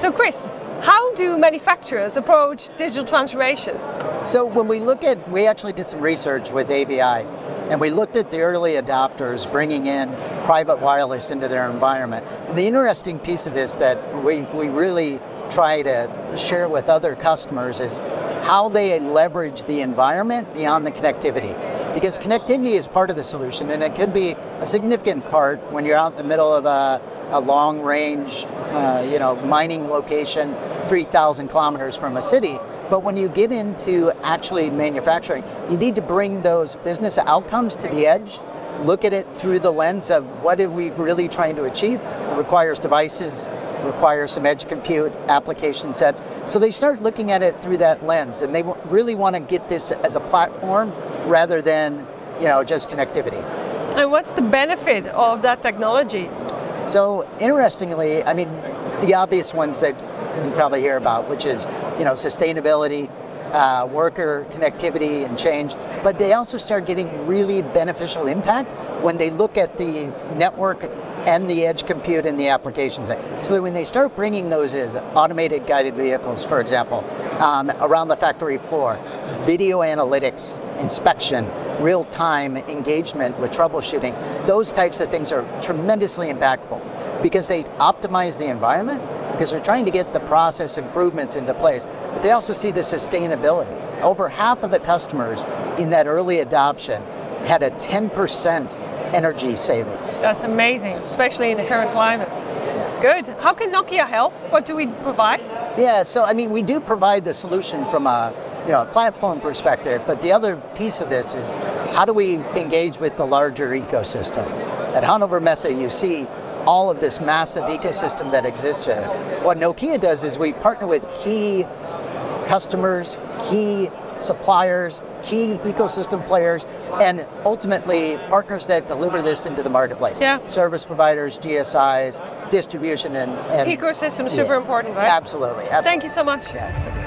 So Chris, how do manufacturers approach digital transformation? So when we actually did some research with ABI, and we looked at the early adopters bringing in private wireless into their environment. The interesting piece of this that we really try to share with other customers is how they leverage the environment beyond the connectivity. Because connectivity is part of the solution, and it could be a significant part when you're out in the middle of a long range mining location 3,000 kilometers from a city. But when you get into actually manufacturing, you need to bring those business outcomes to the edge, look at it through the lens of what are we really trying to achieve. It requires devices, requires some edge compute, application sets. So they start looking at it through that lens, and they really want to get this as a platform rather than just connectivity. And what's the benefit of that technology? So interestingly, I mean, the obvious ones that you probably hear about, which is sustainability, worker connectivity and change, but they also start getting really beneficial impact when they look at the network and the edge compute and the applications. So that when they start bringing those as automated guided vehicles, for example, around the factory floor, video analytics, inspection, real-time engagement with troubleshooting, those types of things are tremendously impactful because they optimize the environment, because they're trying to get the process improvements into place, but they also see the sustainability. Over half of the customers in that early adoption had a 10% energy savings. That's amazing, especially in the current climate. Yeah. Good. How can Nokia help? What do we provide? Yeah, so I mean, we do provide the solution from a platform perspective, but the other piece of this is how do we engage with the larger ecosystem? At Hannover Messe, you see all of this massive ecosystem that exists there. What Nokia does is we partner with key customers, key suppliers, key ecosystem players, and ultimately partners that deliver this into the marketplace. Yeah. Service providers, GSIs, distribution, and ecosystem, super important, right? Absolutely. Thank you so much. Yeah.